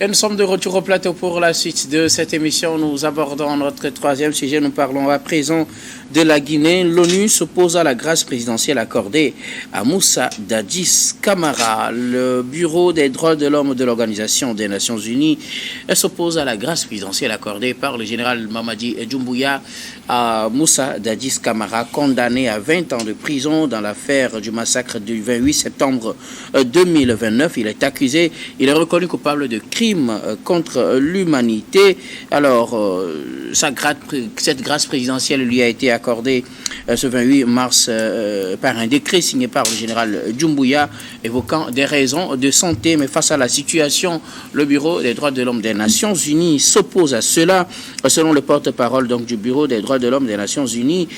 Et nous sommes de retour au plateau pour la suite de cette émission. Nous abordons notre troisième sujet. Nous parlons à présent de la Guinée. L'ONU s'oppose à la grâce présidentielle accordée à Moussa Dadis Camara. Le Bureau des droits de l'homme de l'Organisation des Nations Unies s'oppose à la grâce présidentielle accordée par le général Mamadi Doumbouya à Moussa Dadis Camara, condamné à 20 ans de prison dans l'affaire du massacre du 28 septembre 2029. Il est accusé, il est reconnu coupable de crimes contre l'humanité. Alors, cette grâce présidentielle lui a été accordée ce 28 mars par un décret signé par le général Doumbouya, évoquant des raisons de santé. Mais face à la situation, le Bureau des droits de l'homme des Nations Unies s'oppose à cela. Selon le porte-parole donc du Bureau des droits de l'homme des Nations Unies,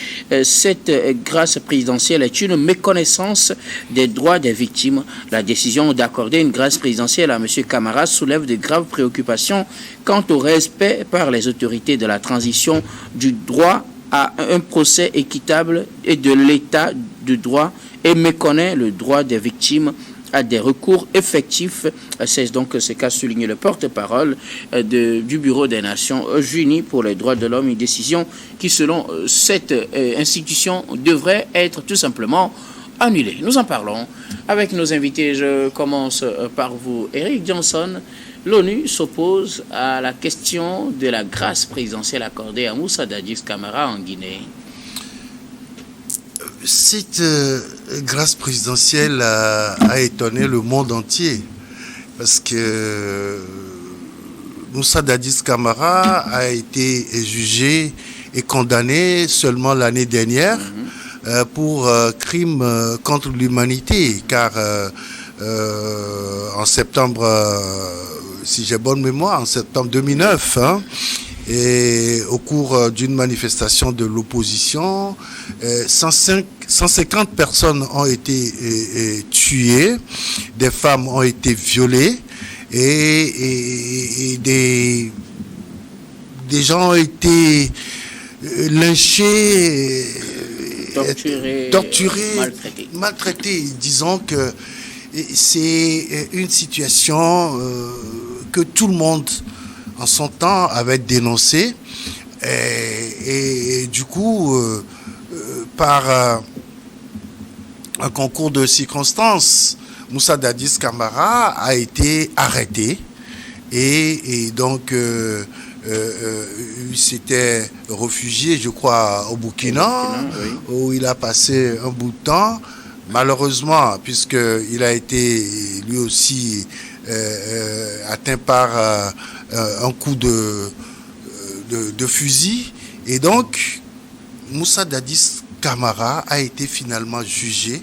cette grâce présidentielle est une méconnaissance des droits des victimes. La décision d'accorder une grâce présidentielle à M. Camara soulève de graves préoccupations quant au respect par les autorités de la transition du droit à un procès équitable et de l'état de droit et méconnaît le droit des victimes à des recours effectifs. C'est donc ce qu'a souligné le porte-parole du Bureau des Nations Unies pour les droits de l'homme, une décision qui, selon cette institution, devrait être tout simplement annulée. Nous en parlons avec nos invités. Je commence par vous, Eric Johnson. L'ONU s'oppose à la question de la grâce présidentielle accordée à Moussa Dadis Camara en Guinée. Cette grâce présidentielle a étonné le monde entier parce que Moussa Dadis Camara a été jugé et condamné seulement l'année dernière pour crimes contre l'humanité, car en septembre, si j'ai bonne mémoire, en septembre 2009, et au cours d'une manifestation de l'opposition, 150 personnes ont été tuées, des femmes ont été violées et des gens ont été lynchés, torturés, maltraités. Disons que c'est une situation que tout le monde en son temps avait dénoncé et du coup par un concours de circonstances, Moussa Dadis Camara a été arrêté et donc il s'était réfugié, je crois, au Burkina, où il a passé un bout de temps. Malheureusement, puisqu'il a été lui aussi atteint par un coup de fusil. Et donc, Moussa Dadis Camara a été finalement jugé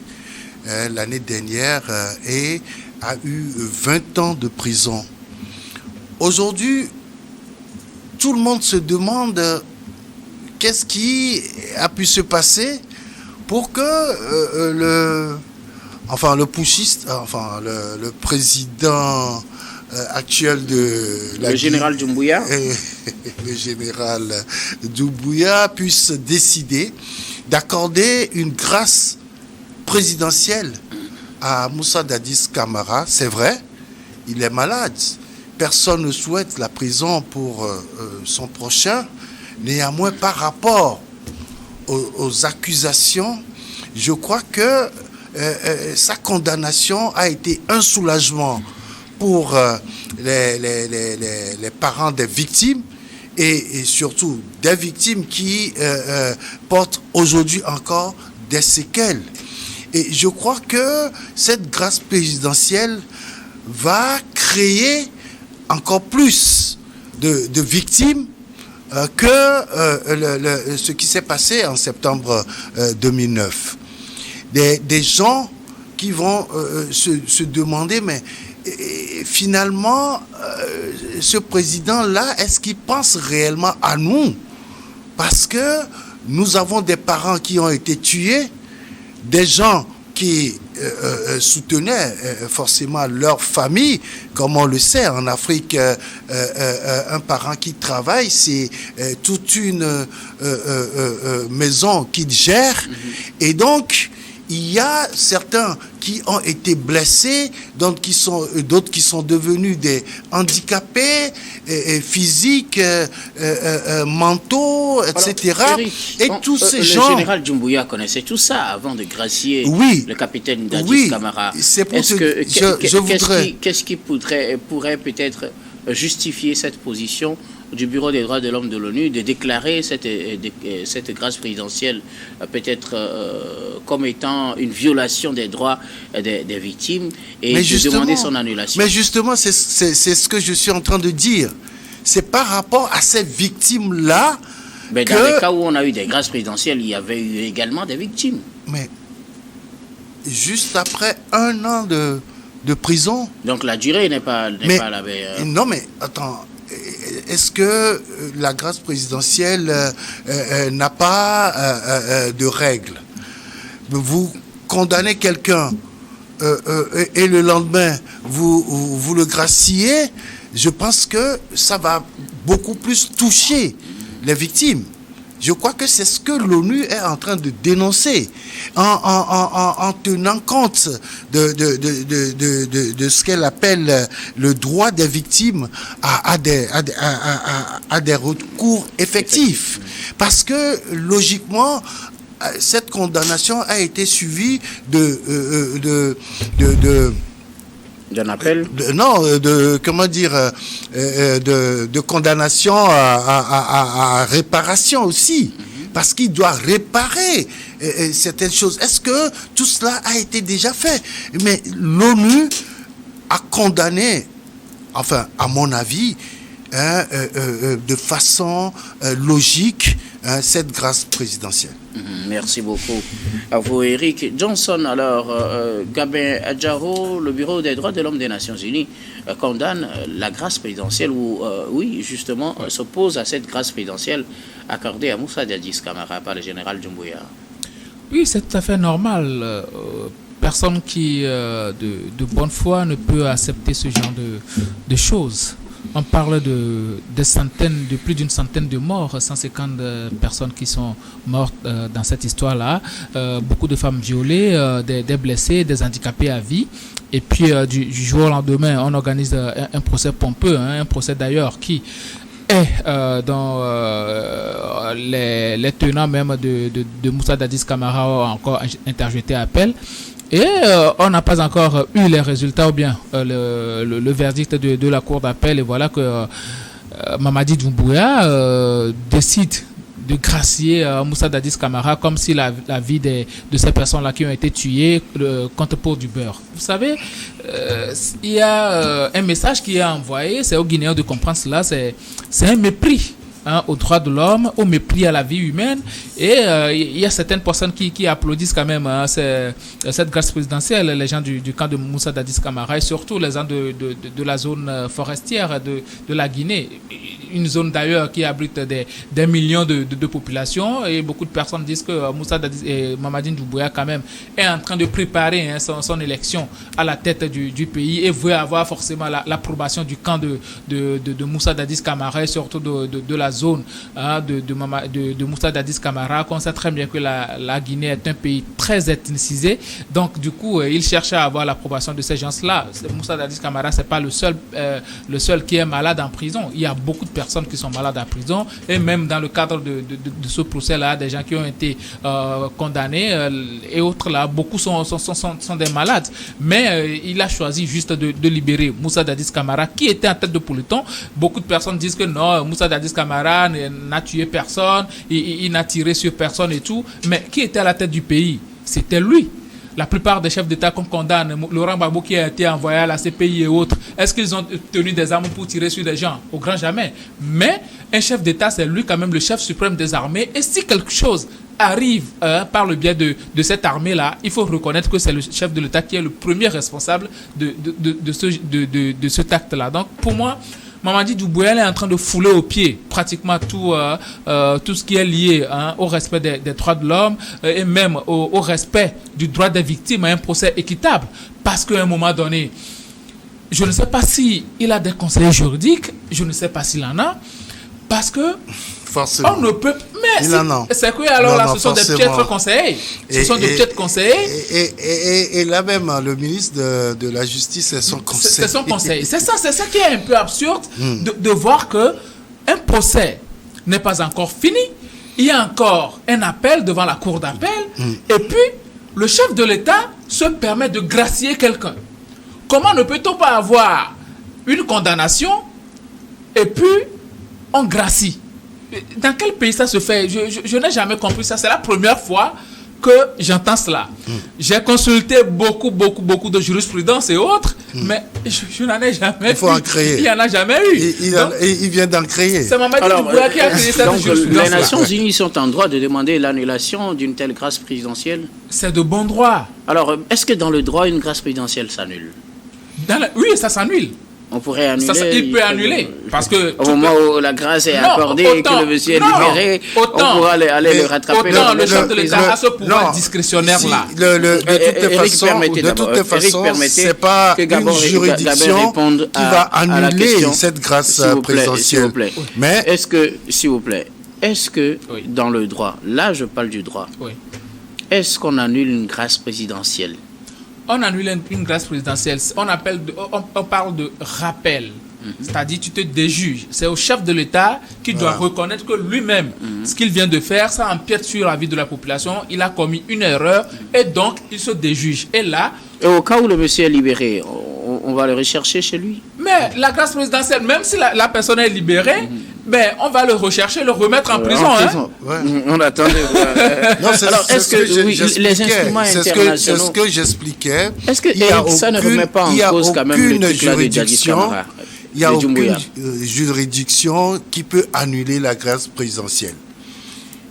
l'année dernière et a eu 20 ans de prison. Aujourd'hui, tout le monde se demande qu'est-ce qui a pu se passer pour que le président actuel de la général Doumbouya, le général Doumbouya puisse décider d'accorder une grâce présidentielle à Moussa Dadis Camara. C'est vrai, il est malade. Personne ne souhaite la prison pour son prochain. Néanmoins, par rapport aux accusations, je crois que sa condamnation a été un soulagement pour les parents des victimes et surtout des victimes qui portent aujourd'hui encore des séquelles. Et je crois que cette grâce présidentielle va créer encore plus de victimes que ce qui s'est passé en septembre 2009. Des gens qui vont se demander, mais finalement, ce président-là, est-ce qu'il pense réellement à nous? Parce que nous avons des parents qui ont été tués, des gens qui soutenaient forcément leur famille. Comme on le sait, en Afrique, un parent qui travaille, c'est toute une maison qu'il gère. Et donc, il y a certains qui ont été blessés, d'autres qui sont devenus des handicapés physiques, mentaux, etc. Alors, Eric, et tous ces gens... Le général Doumbouya connaissait tout ça avant de gracier le capitaine Dadis Camara. C'est pour je voudrais... Qu'est-ce qui pourrait peut-être justifier cette position du Bureau des droits de l'homme de l'ONU de déclarer cette grâce présidentielle peut-être comme étant une violation des droits des victimes et de demander son annulation. Mais justement, c'est ce que je suis en train de dire. C'est par rapport à ces victimes-là mais dans les cas où on a eu des grâces présidentielles, il y avait eu également des victimes. Mais juste après 1 an de prison... Donc la durée n'est pas la meilleure. Non, mais attends... Est-ce que la grâce présidentielle n'a pas de règles? Vous condamnez quelqu'un et le lendemain, vous le graciez, je pense que ça va beaucoup plus toucher les victimes. Je crois que c'est ce que l'ONU est en train de dénoncer en tenant compte de ce qu'elle appelle le droit des victimes à des recours effectifs. Parce que, logiquement, cette condamnation a été suivie d'un appel? De condamnation à réparation aussi. Parce qu'il doit réparer certaines choses. Est-ce que tout cela a été déjà fait? Mais l'ONU a condamné, enfin, à mon avis, de façon logique, cette grâce présidentielle. Merci beaucoup à vous, Eric. Johnson, alors, Gabin Adjaro, le Bureau des droits de l'homme des Nations Unies condamne la grâce présidentielle ou, oui, justement, s'oppose à cette grâce présidentielle accordée à Moussa Dadis Camara par le général Doumbouya. Oui, c'est tout à fait normal. Personne qui, de bonne foi, ne peut accepter ce genre de choses. On parle de plus d'une centaine de morts, 150 personnes qui sont mortes dans cette histoire-là, beaucoup de femmes violées, des blessés, des handicapés à vie. Et puis du jour au lendemain, on organise un procès pompeux, un procès d'ailleurs qui est dans les tenants même de Moussa Dadis Camara ont encore interjeté appel. Et on n'a pas encore eu les résultats ou bien le verdict de la cour d'appel. Et voilà que Mamadi Doumbouya décide de gracier Moussa Dadis Camara comme si la vie de ces personnes-là qui ont été tuées compte pour du beurre. Vous savez, il y a un message qui est envoyé, c'est aux Guinéens de comprendre cela, c'est un mépris. Aux droits de l'homme, au mépris à la vie humaine. Et il y a certaines personnes qui applaudissent quand même cette grâce présidentielle, les gens du camp de Moussa Dadis Camara et surtout les gens de la zone forestière de la Guinée. Une zone d'ailleurs qui abrite des millions de populations et beaucoup de personnes disent que Moussa Dadis et Mamadi Doumbouya quand même est en train de préparer son élection à la tête du pays et veut avoir forcément l'approbation du camp de Moussa Dadis Camara et surtout de la zone de Moussa Dadis Camara. On sait très bien que la Guinée est un pays très ethnicisé, donc du coup il cherche à avoir l'approbation de ces gens-là. Moussa Dadis Camara, c'est pas le seul qui est malade en prison. Il y a beaucoup de personnes qui sont malades en prison et même dans le cadre de ce procès-là, des gens qui ont été condamnés et autres là, beaucoup sont des malades. Mais il a choisi juste de libérer Moussa Dadis Camara qui était en tête de peloton. Beaucoup de personnes disent que non, Moussa Dadis Camara n'a tué personne, il n'a tiré sur personne et tout. Mais qui était à la tête du pays? C'était lui. La plupart des chefs d'État qu'on condamne, Laurent Gbagbo qui a été envoyé à la CPI et autres, est-ce qu'ils ont tenu des armes pour tirer sur des gens? Au grand jamais. Mais un chef d'État, c'est lui quand même le chef suprême des armées. Et si quelque chose arrive par le biais de cette armée-là, il faut reconnaître que c'est le chef de l'État qui est le premier responsable de cet acte-là. Donc pour moi, Mamadi Doumbouya est en train de fouler aux pieds pratiquement tout ce qui est lié au respect des droits de l'homme et même au respect du droit des victimes à un procès équitable. Parce qu'à un moment donné, je ne sais pas s'il a des conseillers juridiques, je ne sais pas s'il en a, parce que forcément. On ne peut... Mais Mais c'est que alors là, ce sont des piètres conseillers. Ce sont des piètres conseillers. Et là même, le ministre de la Justice, c'est son conseil. C'est son conseil. C'est ça qui est un peu absurde de voir que un procès n'est pas encore fini. Il y a encore un appel devant la cour d'appel. Et puis, le chef de l'État se permet de gracier quelqu'un. Comment ne peut-on pas avoir une condamnation et puis on gracie? Dans quel pays ça se fait? Je n'ai jamais compris ça. C'est la première fois que j'entends cela. J'ai consulté beaucoup de jurisprudence et autres, mais je n'en ai jamais vu. Il faut en créer. Il n'y en a jamais eu. Il vient d'en créer. C'est Mamadi Doumbouya qui a créé cette jurisprudence. Les Nations Unies sont en droit de demander l'annulation d'une telle grâce présidentielle? C'est de bon droit. Alors, est-ce que dans le droit, une grâce présidentielle s'annule? Oui, ça s'annule. On pourrait annuler. Il peut annuler. Parce que au moment où la grâce est accordée et que le monsieur est libéré, on pourra aller le rattraper. Autant le chef de l'État a ce pouvoir discrétionnaire-là. De toute façon, c'est pas une juridiction qui va annuler cette grâce présidentielle. Mais s'il vous plaît, est-ce que dans le droit, là je parle du droit, est-ce qu'on annule une grâce présidentielle? On annule une grâce présidentielle. On parle de rappel. C'est-à-dire, tu te déjuges. C'est au chef de l'État qui doit reconnaître que lui-même, ce qu'il vient de faire, ça empiète sur la vie de la population. Il a commis une erreur et donc il se déjuge. Et là... Et au cas où le monsieur est libéré, on va le rechercher chez lui? Mais la grâce présidentielle, même si la personne est libérée, on va le rechercher, le remettre en prison. On attend de voir. Non, c'est ce que j'expliquais. Est-ce que ça ne remet pas en cause quand même le truc là de Dadis Camara? Il n'y a aucune juridiction qui peut annuler la grâce présidentielle.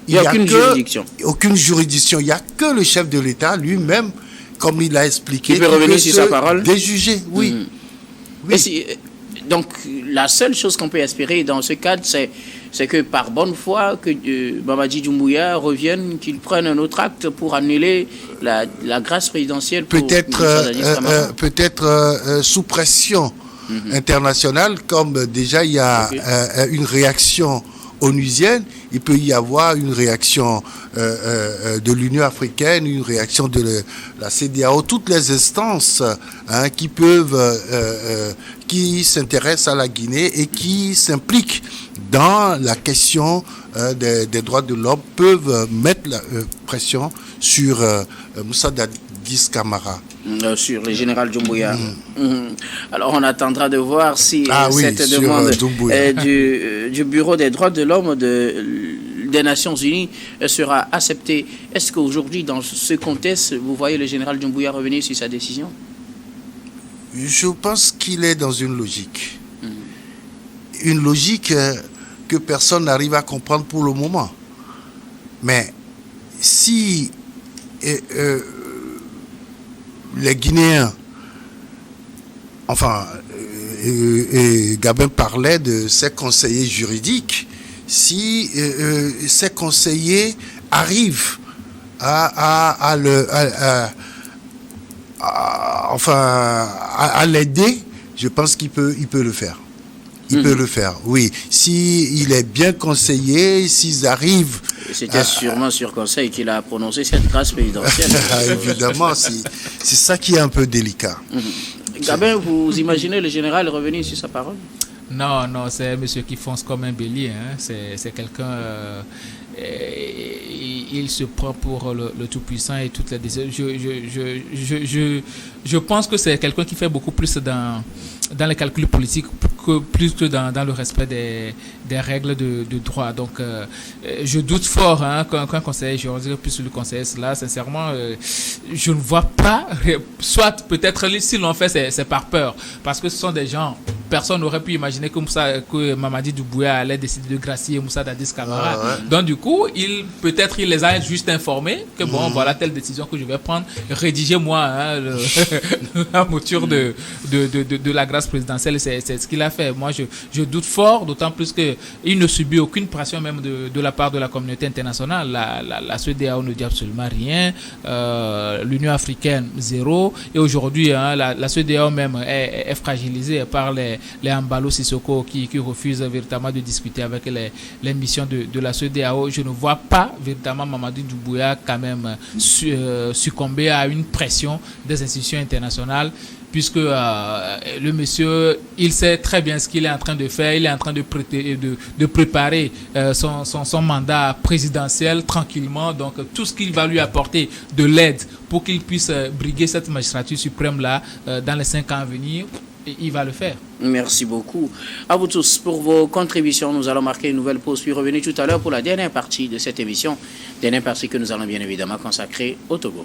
Il n'y a aucune juridiction. Aucune juridiction. Il n'y a que le chef de l'État lui-même, comme il l'a expliqué, qui peut revenir sur sa parole. Déjuger, oui. Donc, la seule chose qu'on peut espérer dans ce cadre, c'est que par bonne foi, que Mamadi Doumbouya revienne, qu'il prenne un autre acte pour annuler la grâce présidentielle. Peut-être sous pression internationale, comme déjà il y a une réaction onusienne, il peut y avoir une réaction de l'Union africaine, une réaction de la CEDEAO, toutes les instances qui s'intéressent à la Guinée et qui s'impliquent dans la question des droits de l'homme peuvent mettre la pression sur Moussa Dadis Camara. Sur le général Doumbouya. Alors on attendra de voir si cette demande du Bureau des droits de l'homme des Nations Unies sera acceptée. Est-ce qu'aujourd'hui, dans ce contexte, vous voyez le général Doumbouya revenir sur sa décision? Je pense qu'il est dans une logique. Une logique que personne n'arrive à comprendre pour le moment. Mais si les Guinéens, et Gabin parlait de ses conseillers juridiques, si ces conseillers arrivent à l'aider, je pense qu'il peut le faire. Il peut le faire, oui. S'il est bien conseillé, s'ils arrivent... C'était sûrement sur conseil qu'il a prononcé cette grâce présidentielle. Évidemment, c'est ça qui est un peu délicat. Gabin, vous imaginez le général revenir sur sa parole? Non, c'est un monsieur qui fonce comme un bélier. C'est quelqu'un... il se prend pour le tout-puissant et toutes les décisions. Je pense que c'est quelqu'un qui fait beaucoup plus dans les calculs politiques plus que dans le respect des règles de droit. Donc, je doute fort qu'un conseiller juridique puisse le conseiller cela. Sincèrement, je ne vois pas, soit peut-être s'ils l'ont fait, c'est par peur. Parce que ce sont des gens, personne n'aurait pu imaginer que Mamadi Doumbouya allait décider de gracier Moussa Dadis Camara. Donc, du coup, peut-être il les a juste informés que voilà telle décision que je vais prendre. Rédigez-moi la mouture de la grâce présidentielle. C'est ce qu'il a a fait. Moi, je doute fort, d'autant plus qu'il ne subit aucune pression même de la part de la communauté internationale. La CEDEAO ne dit absolument rien, l'Union africaine, zéro. Et aujourd'hui, la CEDEAO même est fragilisée par les Embalo Sissoko qui refusent véritablement de discuter avec les missions de la CEDEAO. Je ne vois pas véritablement Mamadou Doumbouya quand même succomber à une pression des institutions internationales, puisque le monsieur, il sait très bien ce qu'il est en train de faire. Il est en train de préparer son mandat présidentiel tranquillement. Donc, tout ce qu'il va lui apporter de l'aide pour qu'il puisse briguer cette magistrature suprême-là dans les 5 ans à venir, il va le faire. Merci beaucoup à vous tous pour vos contributions. Nous allons marquer une nouvelle pause puis revenir tout à l'heure pour la dernière partie de cette émission. Dernière partie que nous allons bien évidemment consacrer au Togo.